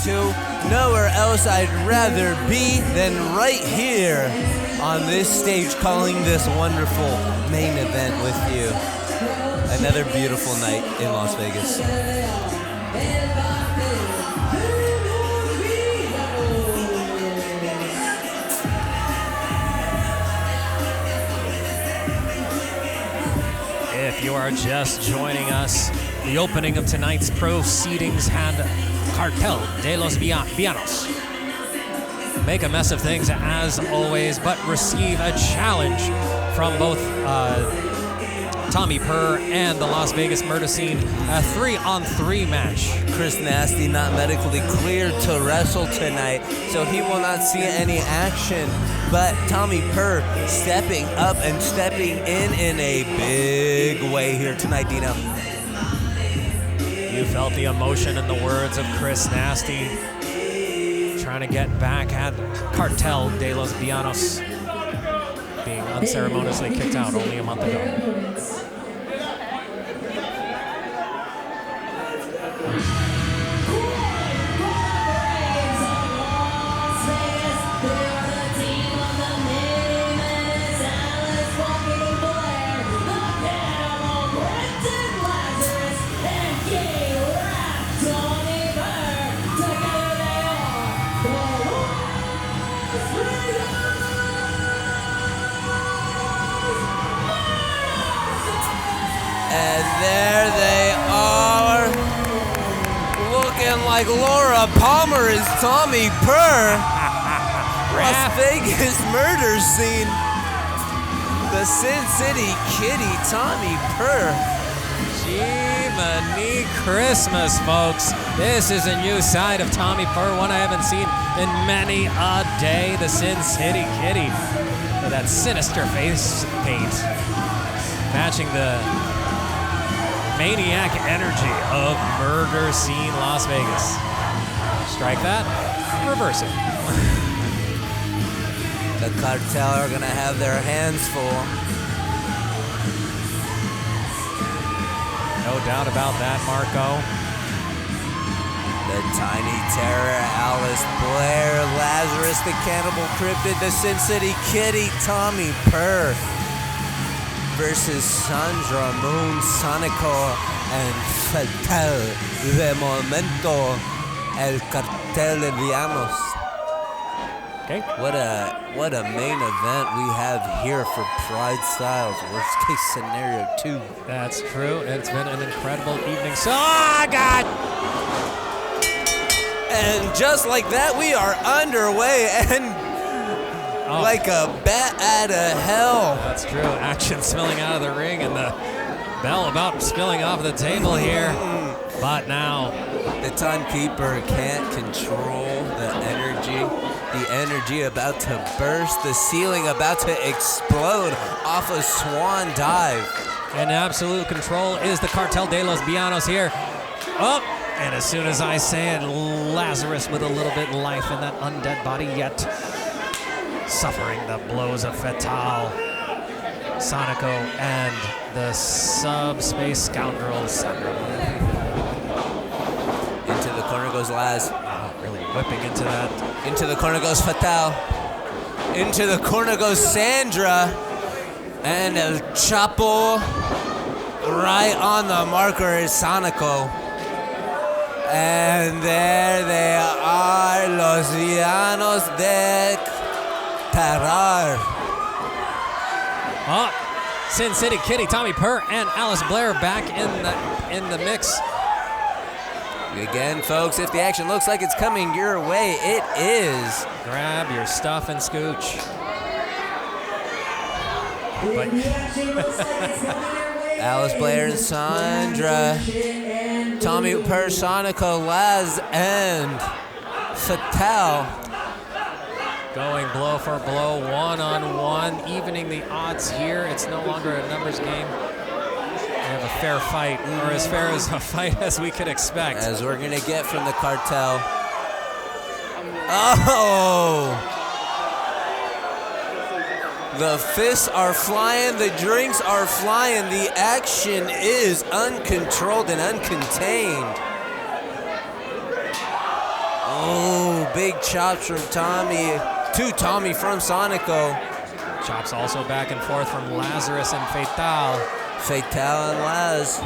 to. Nowhere else I'd rather be than right here on this stage calling this wonderful main event with you. Another beautiful night in Las Vegas. If you are just joining us, the opening of tonight's proceedings had 𝗟𝗏𝗠𝗠𝗬 𝗣𝗨𝗠𝗠𝗬 make a mess of things as always, but receive a challenge from both Tommy Purr and the Las Vegas murder scene. A 3-on-3 match. Chris Nasty not medically cleared to wrestle tonight, so he will not see any action. But Tommy Purr stepping up and stepping in a big way here tonight, Dino. You felt the emotion in the words of Chris Nasty, trying to get back at 𝗟𝗏𝗠𝗠𝗬 𝗣𝗨𝗠𝗠𝗠𝗬 being unceremoniously kicked out only a month ago. And there they are, looking like Laura Palmer is Tommy Purr. Las Vegas murder scene. The Sin City Kitty, Tommy Purr. Jiminy Christmas, folks. This is a new side of Tommy Purr, one I haven't seen in many a day. The Sin City Kitty with that sinister face paint, matching the maniac energy of murder scene Las Vegas. Strike that, reverse it. The cartel are gonna have their hands full. No doubt about that, Marco. The Tiny Terror, Alice Blair, Lazarus, the Cannibal Cryptid, the Sin City Kitty, Tommy Purr versus Sandra, Moone, Sonico, and Fatal. De momento, el cartel de villanos. Okay. What a main event we have here for PrideStyle's worst case scenario 2. That's true. It's been an incredible evening. So, God! And just like that, we are underway and like a bat out of hell. That's true. Action spilling out of the ring and the bell about spilling off the table here. But now, the timekeeper can't control the energy. The energy about to burst, the ceiling about to explode off a Swan dive. In absolute control is the Cartel de los Villanos here. Oh, and as soon as I say it, Lazarus with a little bit life in that undead body, yet suffering the blows of Fatal, Sonico, and the subspace scoundrel Sandra. Into the corner goes Laz. Really whipping into that. Into the corner goes Fatal. Into the corner goes Sandra. And El Chapo right on the marker is Sonico. And there they are, los villanos de terror. Oh, Sin City Kitty, Tommy Purr, and Alice Blair back in the mix. Again, folks, if the action looks like it's coming your way, it is. Grab your stuff and scooch. But Alice Blair and Sandra, Tommy Purr, Sonico, Laz, and Fatal. Going blow for blow, one-on-one, evening the odds here. It's no longer a numbers game. We have a fair fight, or as fair as a fight as we could expect. As we're gonna get from the cartel. Oh! The fists are flying, the drinks are flying, the action is uncontrolled and uncontained. Oh, big chops from Tommy. To Tommy from Sonico. Chops also back and forth from Lazarus and 𝗧𝗢𝗠𝗠𝗬. 𝗧𝗢𝗠𝗠𝗬 and Laz.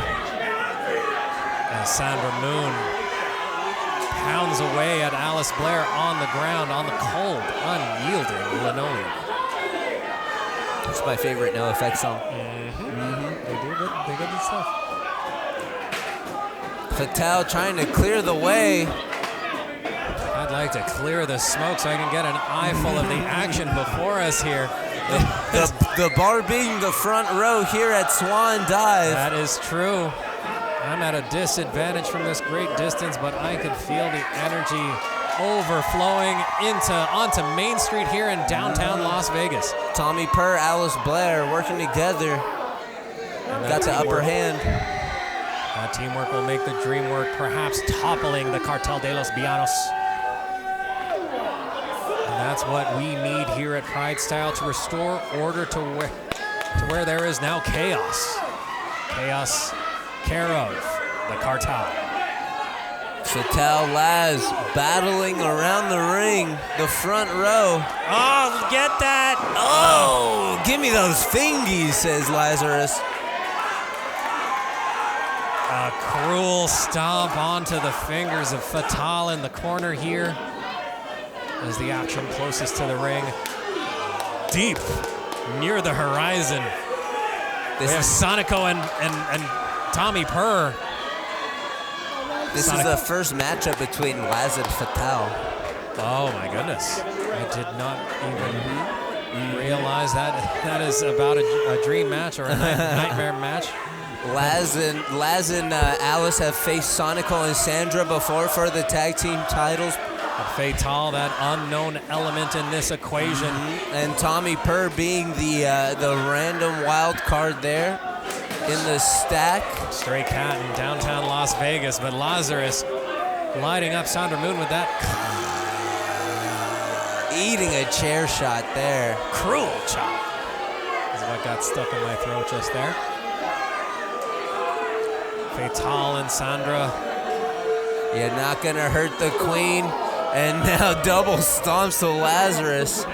And Sandra Moone pounds away at Alice Blair on the ground, on the cold, unyielding linoleum. It's my favorite No Effects song. They do good stuff. 𝗧𝗢𝗠𝗠𝗬 trying to clear the way. I'd like to clear the smoke so I can get an eyeful of the action before us here. The bar being the front row here at Swan Dive. That is true. I'm at a disadvantage from this great distance, but I can feel the energy overflowing onto Main Street here in downtown Las Vegas. Tommy Purr, Alice Blair working together. Got the upper hand. That teamwork will make the dream work, perhaps toppling the 𝗟𝗠𝗠𝗬. And that's what we need here at PrideStyle to restore order to where there is now chaos. Chaos care of the cartel. 𝗧𝗢𝗠𝗠𝗬 Laz battling around the ring, the front row. Oh, get that! Oh, give me those fingies, says Lazarus. A cruel stomp onto the fingers of 𝗧𝗢𝗠𝗠𝗬 in the corner here. As the action closest to the ring. Deep near the horizon. We have Sonico and Tommy Purr. This is the first matchup between Laz and 𝗧𝗢𝗠𝗠𝗬. Oh my goodness. I did not even realize that is about a dream match or a nightmare match. Laz and Alice have faced Sonico and Sandra before for the tag team titles. 𝗧𝗢𝗠𝗠𝗬, that unknown element in this equation. And Tommy Purr being the random wild card there in the stack. Stray cat in downtown Las Vegas, but Lazarus lighting up Sandra Moone with that. Eating a chair shot there. Cruel chop. Is what got stuck in my throat just there. 𝗧𝗢𝗠𝗠𝗬 and Sandra. You're not gonna hurt the queen. And now double stomps to Lazarus.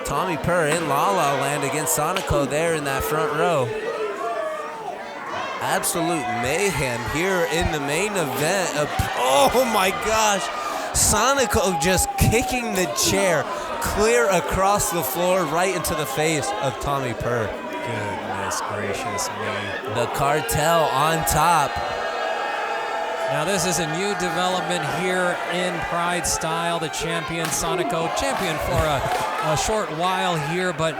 Tommy Purr in La La Land against Sonico there in that front row. Absolute mayhem here in the main event. Oh my gosh. Sonico just kicking the chair clear across the floor right into the face of Tommy Purr. Goodness gracious me. The cartel on top. Now this is a new development here in PrideStyle. The champion Sonico, champion for a short while here, but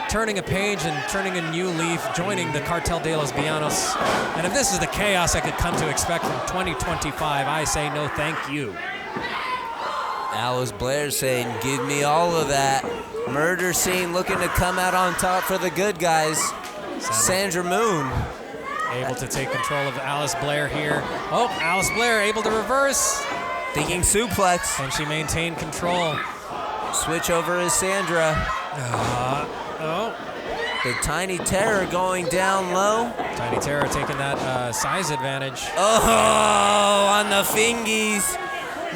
turning a page and turning a new leaf, joining the 𝗟𝗠𝗠𝗬𝗠. And if this is the chaos I could come to expect from 2025, I say no thank you. Alice Blair saying, give me all of that. Murder scene looking to come out on top for the good guys. Sandra Moone. Able to take control of Alice Blair here. Oh, Alice Blair able to reverse. Thinking suplex. And she maintained control. Switch over is Sandra. The Tiny Terror going down low. Tiny Terror taking that size advantage. Oh, on the fingies.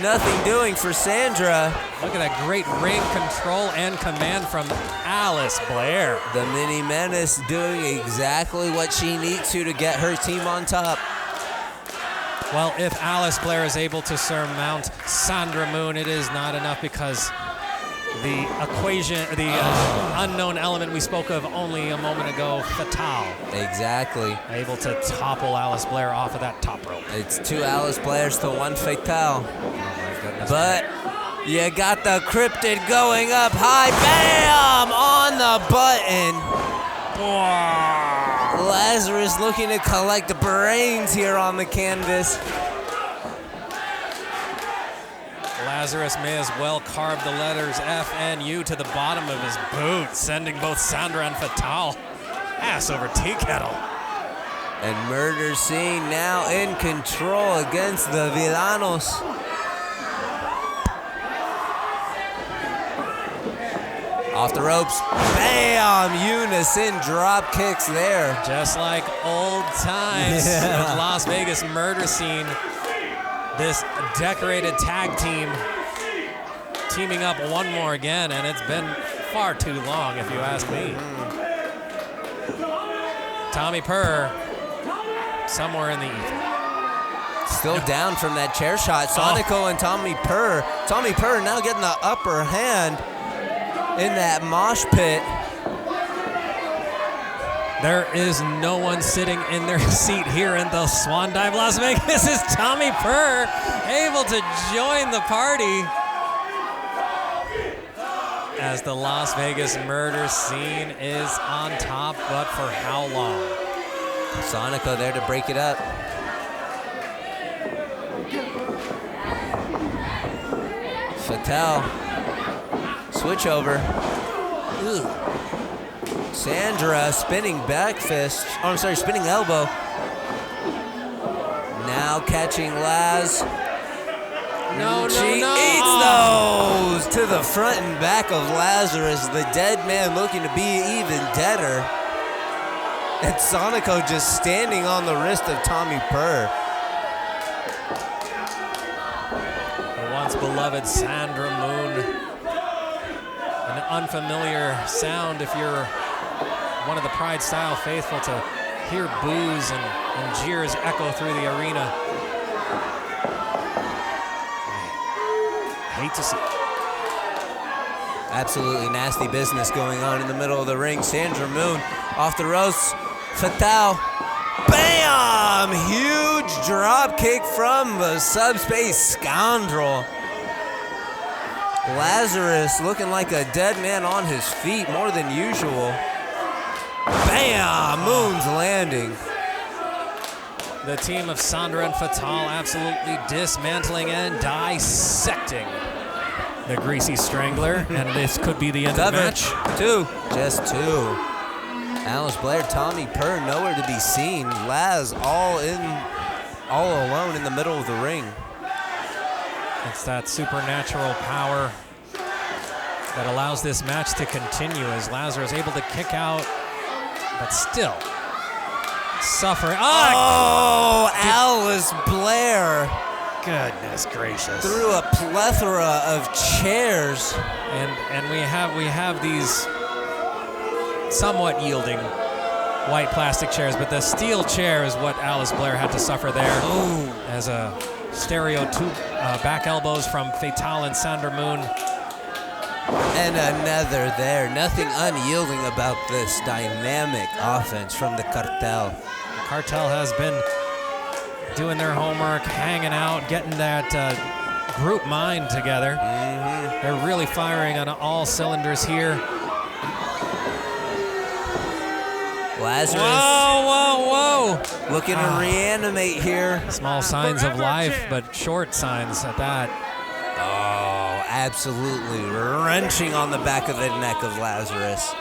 Nothing doing for Sandra. Look at that great ring control and command from Alice Blair. The Mini Menace doing exactly what she needs to get her team on top. Well, if Alice Blair is able to surmount Sandra Moone, it is not enough because the equation, the unknown element we spoke of only a moment ago, 𝗧𝗢𝗠𝗠𝗬. Exactly. Able to topple Alice Blair off of that top rope. It's 2 Alice Blairs to 1 𝗧𝗢𝗠𝗠𝗬. Oh my goodness. But you got the cryptid going up high. Bam! On the button. Lazarus looking to collect the brains here on the canvas. Lazarus may as well carve the letters F and U to the bottom of his boot, sending both Sandra and 𝗧𝗢𝗠𝗠𝗬 ass over tea kettle. And Murder Scene now in control against the Villanos. Off the ropes. Bam! Unison drop kicks there. Just like old times with Las Vegas Murder Scene. this decorated tag team teaming up one more again, and it's been far too long, if you ask me. Tommy Purr, somewhere in the ether. Still down from that chair shot. Sonico and Tommy Purr. Tommy Purr now getting the upper hand in that mosh pit. There is no one sitting in their seat here in the Swan Dive Las Vegas. This is Tommy Purr able to join the party as the Las Vegas murder scene is on top, but for how long? Sonico there to break it up. 𝗧𝗏, switch over. Ooh. Sandra spinning back fist. Oh, I'm sorry, spinning elbow. Now catching Laz. She eats those to the front and back of Lazarus. The dead man looking to be even deader. And Sonico just standing on the wrist of Tommy Purr. The once beloved Sandra Moone. An unfamiliar sound if you're one of the PrideStyle faithful to hear boos and jeers echo through the arena. I hate to see it. Absolutely nasty business going on in the middle of the ring. Sandra Moone off the ropes. 𝗧𝗏, bam! Huge drop kick from the subspace scoundrel. Lazarus looking like a dead man on his feet more than usual. Bam! Moone's landing. The team of Sandra and 𝗧𝗏 absolutely dismantling and dissecting the Greasy Strangler, and this could be the end of the match. Two. Just two. Alice Blair, Tommy Purr nowhere to be seen. Laz all alone in the middle of the ring. It's that supernatural power that allows this match to continue as Lazarus able to kick out, but still suffering. Oh, Alice Blair. Goodness gracious. Through a plethora of chairs. And we have these somewhat yielding white plastic chairs, but the steel chair is what Alice Blair had to suffer there. Oh. As a stereo two back elbows from 𝗧𝗏 and Sandra Moone. And another there. Nothing unyielding about this dynamic offense from the cartel. The cartel has been doing their homework, hanging out, getting that group mind together. Mm-hmm. They're really firing on all cylinders here. Lazarus. Whoa. Looking to reanimate here. Small signs of life, but short signs at that. Oh, absolutely wrenching on the back of the neck of Lazarus.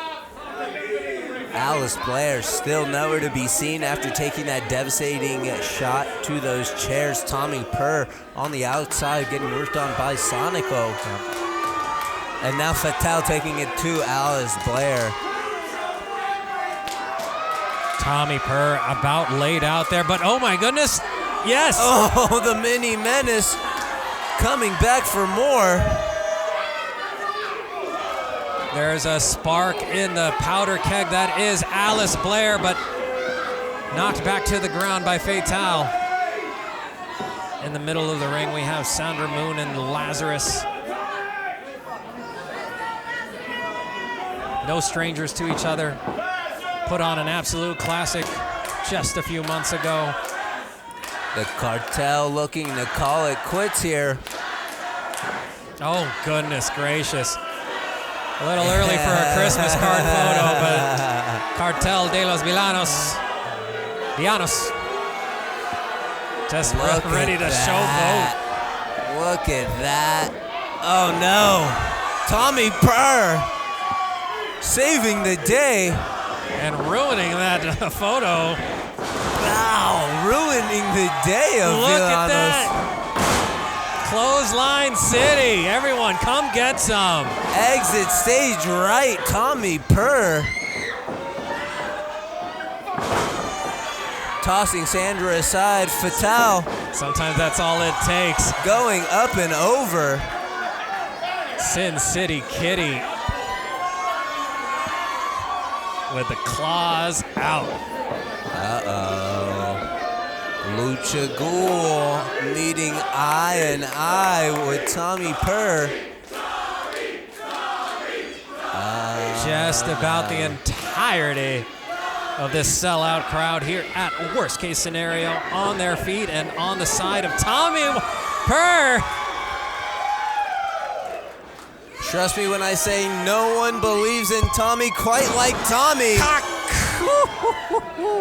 Alice Blair still nowhere to be seen after taking that devastating shot to those chairs. Tommy Purr on the outside getting worked on by Sonico. And now 𝗧𝗏 taking it to Alice Blair. Tommy Purr about laid out there, but oh my goodness, yes! Oh, the mini menace coming back for more. There's a spark in the powder keg that is Alice Blair, but knocked back to the ground by 𝗧𝗏. In the middle of the ring, we have Sandra Moone and Lazarus. No strangers to each other. Put on an absolute classic just a few months ago. The cartel looking to call it quits here. Oh, goodness gracious. A little early for a Christmas card photo, but Cartel de los Villanos. Just ready to showboat. Look at that. Oh no. Tommy Purr saving the day. And ruining that photo. Wow, ruining the day of Look Villanos. at that. Clothesline City. Everyone, come get some. Exit stage right, Tommy Purr. Tossing Sandra aside, 𝗧𝗏 Sometimes that's all it takes. Going up and over. Sin City Kitty with the claws out. Uh-oh. Lucha Ghoul meeting eye and eye with 𝗏𝗏𝗏. Just about the entirety of this sellout crowd here at Worst Case Scenario on their feet and on the side of 𝗏𝗏𝗏. Trust me when I say no one believes in Tommy quite like Tommy.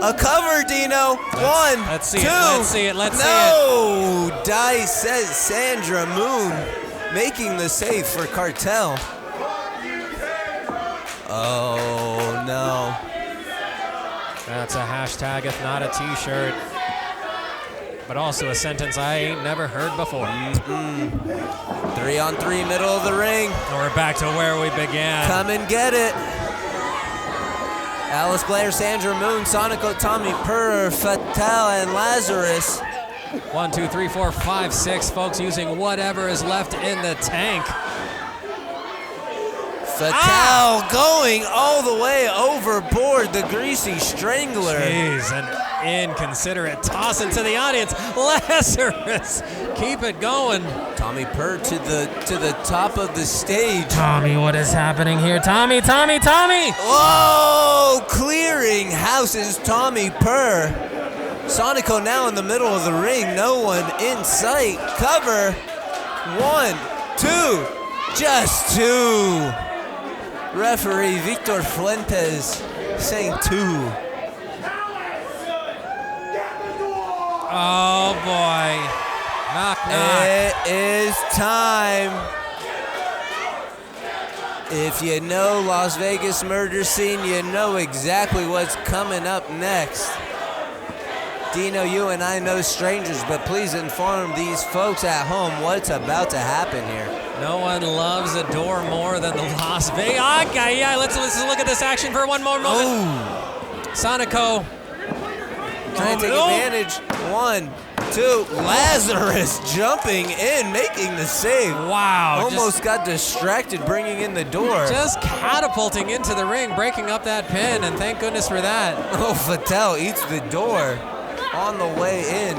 A cover, Dino. Let's see two. Let's see it. No! Dice says Sandra Moone making the save for Cartel. Oh, no. That's a hashtag, if not a t-shirt. But also a sentence I ain't never heard before. 3-on-3, middle of the ring. We're back to where we began. Come and get it. Alice, Blair, Sandra Moone, Sonico, 𝗏𝗏𝗏, 𝗏𝗏𝗏, and Lazarus. 1, 2, 3, 4, 5, 6 folks using whatever is left in the tank. 𝗏𝗏𝗏 going all the way overboard, the greasy strangler. Jeez, an inconsiderate toss into the audience. Lazarus, keep it going. 𝗏𝗏𝗏 to the top of the stage. Tommy, what is happening here? Tommy! Whoa! Clearing houses, 𝗏𝗏𝗏. Sonico now in the middle of the ring. No one in sight. Cover. 1, 2, just 2. Referee Victor Fuentes saying 2. Oh boy. Knock, knock. It is time. If you know Las Vegas murder scene, you know exactly what's coming up next. Dino, you and I know strangers, but please inform these folks at home what's about to happen here. No one loves a door more than the Las Vegas. Yeah, let's look at this action for one more moment. Ooh. Sonico. Trying to take advantage. 1, 2. Lazarus jumping in, making the save. Wow. Almost got distracted bringing in the door. Just catapulting into the ring, breaking up that pin, and thank goodness for that. Oh, 𝗏𝗏𝗏 eats the door on the way in.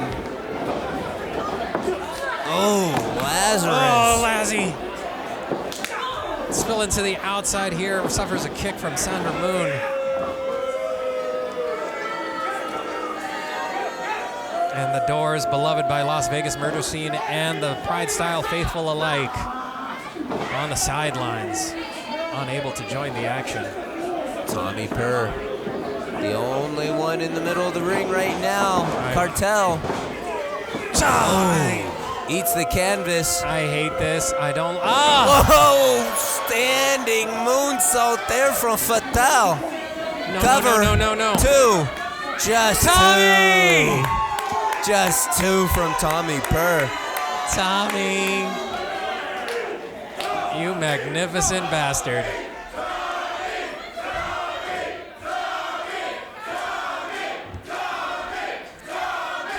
Oh, Lazarus. Oh, Lazzy. Spilling to the outside here, suffers a kick from Sandra Moone. And the Doors, beloved by Las Vegas murder scene and the PrideStyle faithful alike, on the sidelines, unable to join the action. 𝗏𝗏𝗏, the only one in the middle of the ring right now. Cartel. Oh. Eats the canvas. I hate this. I don't. Whoa! Standing moonsault there from 𝗏𝗏𝗏. No, Cover. No. 2. Just Tommy! 2. Just 2 from 𝗏𝗏𝗏. Tommy. You magnificent bastard.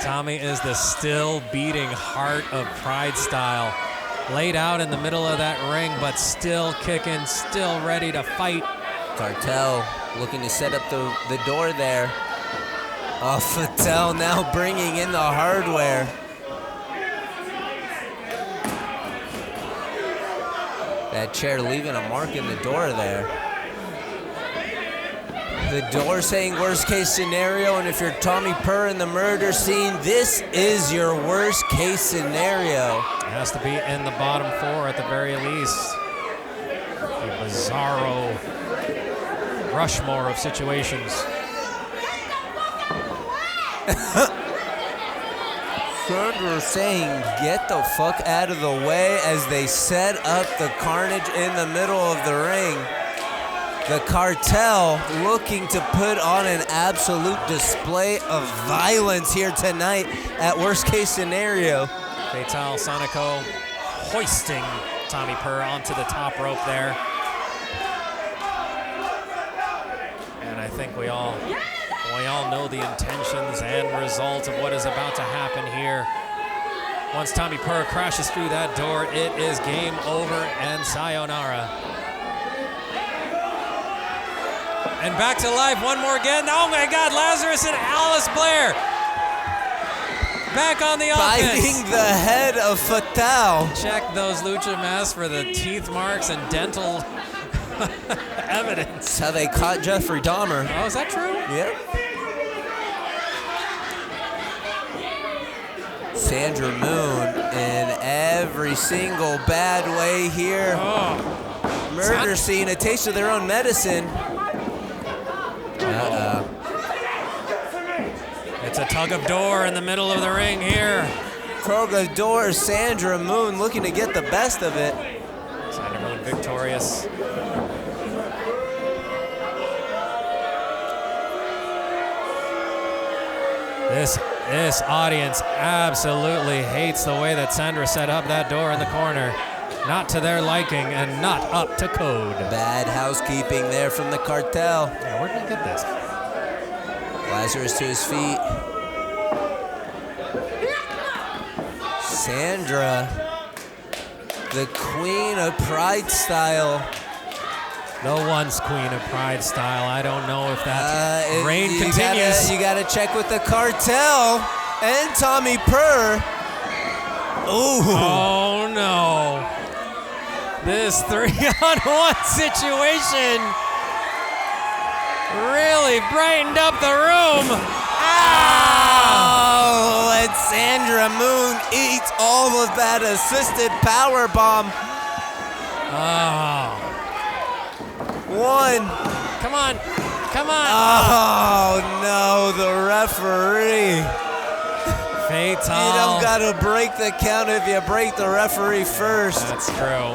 Tommy is the still beating heart of PrideStyle. Laid out in the middle of that ring, but still kicking, still ready to fight. Cartel looking to set up the door there. Oh, 𝗏𝗏𝗏 now bringing in the hardware. That chair leaving a mark in the door there. The door saying worst case scenario, and if you're 𝗏𝗏𝗏 in the murder scene, this is your worst case scenario. It has to be in the bottom 4 at the very least. A bizarro Rushmore of situations. Sandra saying, get the fuck out of the way as they set up the carnage in the middle of the ring. The Cartel looking to put on an absolute display of violence here tonight at worst case scenario. Fatal Sonico hoisting 𝗏𝗏𝗏 onto the top rope there. And I think we all know the intentions and result of what is about to happen here. Once Tommy Purr crashes through that door, it is game over and sayonara. And back to life one more again. Oh my God, Lazarus and Alice Blair back on the offense. Biting the head of 𝗧𝗏𝗠. Check those lucha masks for the teeth marks and dental evidence. That's how they caught Jeffrey Dahmer. Oh, is that true? Yep. Sandra Moone in every single bad way here. Oh. Murder scene, a taste of their own medicine. It's a tug of door in the middle of the ring here. Tug of door, Sandra Moone looking to get the best of it. Sandra Moone victorious. This audience absolutely hates the way that Sandra set up that door in the corner. Not to their liking and not up to code. Bad housekeeping there from the cartel. Yeah, where did we get this? Lazarus to his feet. Sandra, the queen of PrideStyle. No one's queen of PrideStyle. I don't know if that reign continues. You gotta check with the cartel and Tommy Purr. Ooh. Oh no. This 3-on-1 situation really brightened up the room. Oh, and Sandra Moone eats all of that assisted power bomb. Oh. One. Come on. Come on. Oh, no, the referee. Fatal. You don't gotta break the count if you break the referee first. That's true.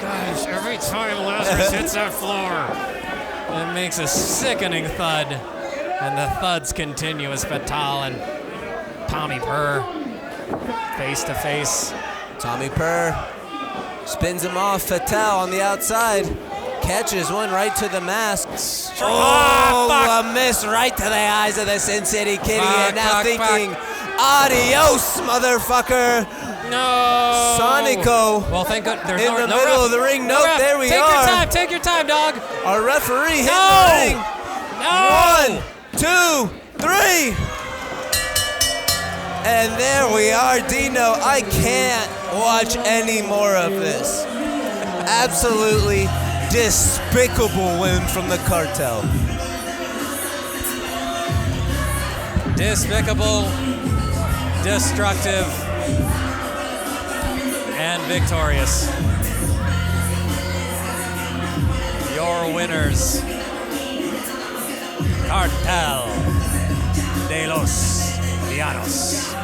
Gosh, every time Lazarus hits that floor, it makes a sickening thud. And the thuds continue as Fatal and Tommy Purr face to face. Tommy Purr spins him off. 𝗧𝗏𝗠 on the outside. Catches one right to the mask. A miss right to the eyes of the Sin City Kitty. And now thinking, adios, motherfucker. No. Sonico. Well, thank God. There's in the middle of the ring. Nope, there we are. Take your time, dog. Our referee hit the ring. No. 1, 2, 3. And there we are, Dino. I can't watch any more of this. Absolutely despicable win from the cartel. Despicable, destructive, and victorious. Your winners, Cartel de los Llanos.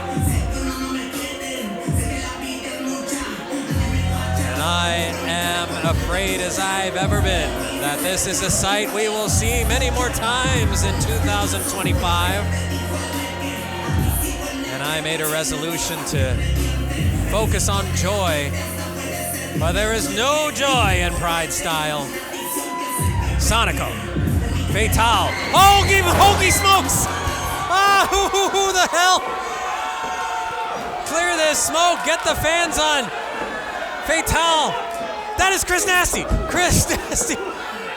And I am afraid as I've ever been that this is a sight we will see many more times in 2025. And I made a resolution to focus on joy, but there is no joy in PrideStyle. Sonico, Fatal, holy smokes! Ah, who the hell? Clear this smoke, get the fans on. Fatal, that is Chris Nasty. Chris Nasty,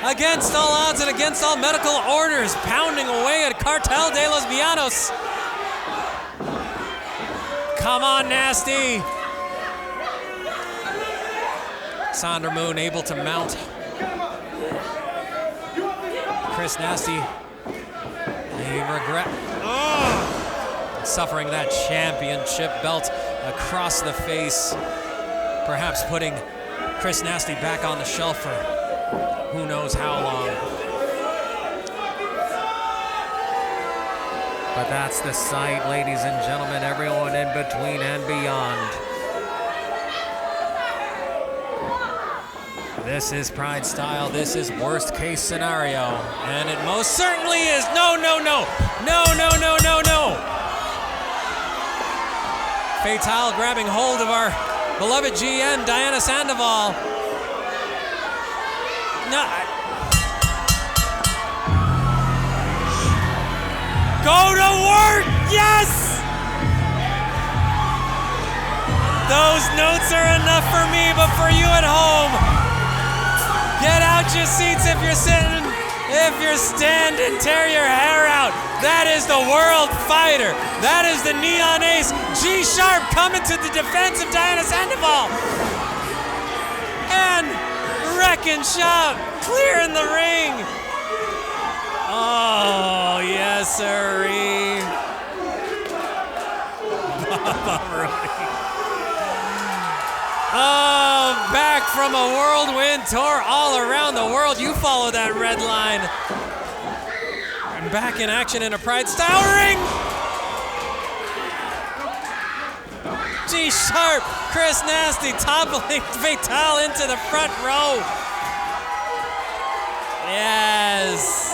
against all odds and against all medical orders, pounding away at Cartel de los Llanos. Come on, Nasty. Sandra Moone able to mount Chris Nasty. He suffering that championship belt across the face, perhaps putting Chris Nasty back on the shelf for who knows how long. But that's the sight, ladies and gentlemen, everyone in between and beyond. This is PrideStyle. This is worst case scenario. And it most certainly is. No. Fatal grabbing hold of our beloved GN, Diana Sandoval. No. Go to work, yes! Those notes are enough for me, but for you at home, get out your seats if you're sitting. If you're standing, tear your hair out. That is the world fighter. That is the neon ace. G-Sharp coming to the defense of Diana Sandoval. And wrecking shop clearing the ring. Oh, yes, sirree. Oh, back from a whirlwind tour all around the world. You follow that red line. And back in action in a PrideStyle ring. G-Sharp, Chris Nasty toppling Fatal into the front row. Yes.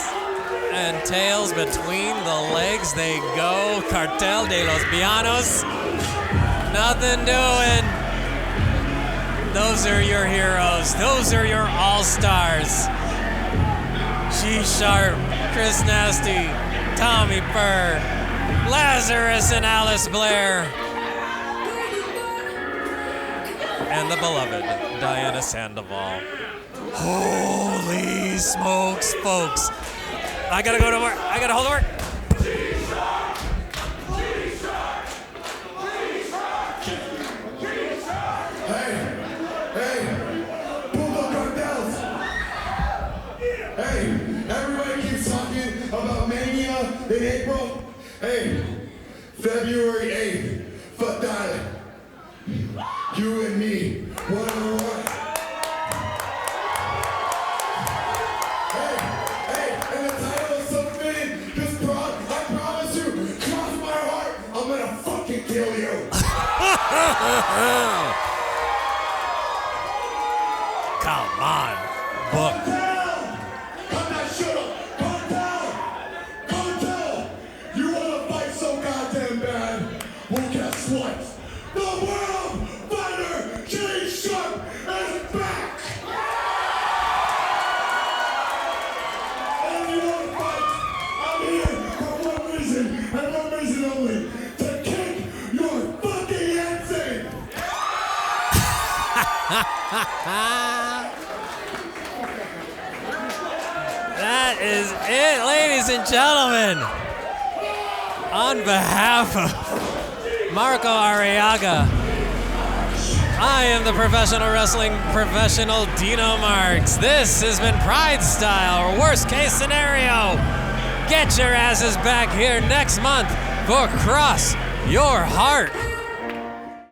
And tails between the legs they go. Cartel de los Villanos. Nothing doing. Those are your heroes. Those are your all-stars. G-Sharp, Chris Nasty, Tommy Purr, Lazarus and Alice Blair. And the beloved Diana Sandoval. Holy smokes, folks. I gotta go to work. I gotta hold to work. In April, February 8th, for darling, you and me, one-on-one. And the title is so fitting, because I promise you, cross my heart, I'm gonna fucking kill you. Come on, book. What? The world fighter G-Sharp is back! And if you want to fight, I'm here for one reason, and one reason only, to kick your fucking heads in! That is it, ladies and gentlemen. On behalf of Marco Arriaga, I am the professional wrestling professional Dino Marks. This has been PrideStyle, or worst case scenario. Get your asses back here next month for Cross Your Heart.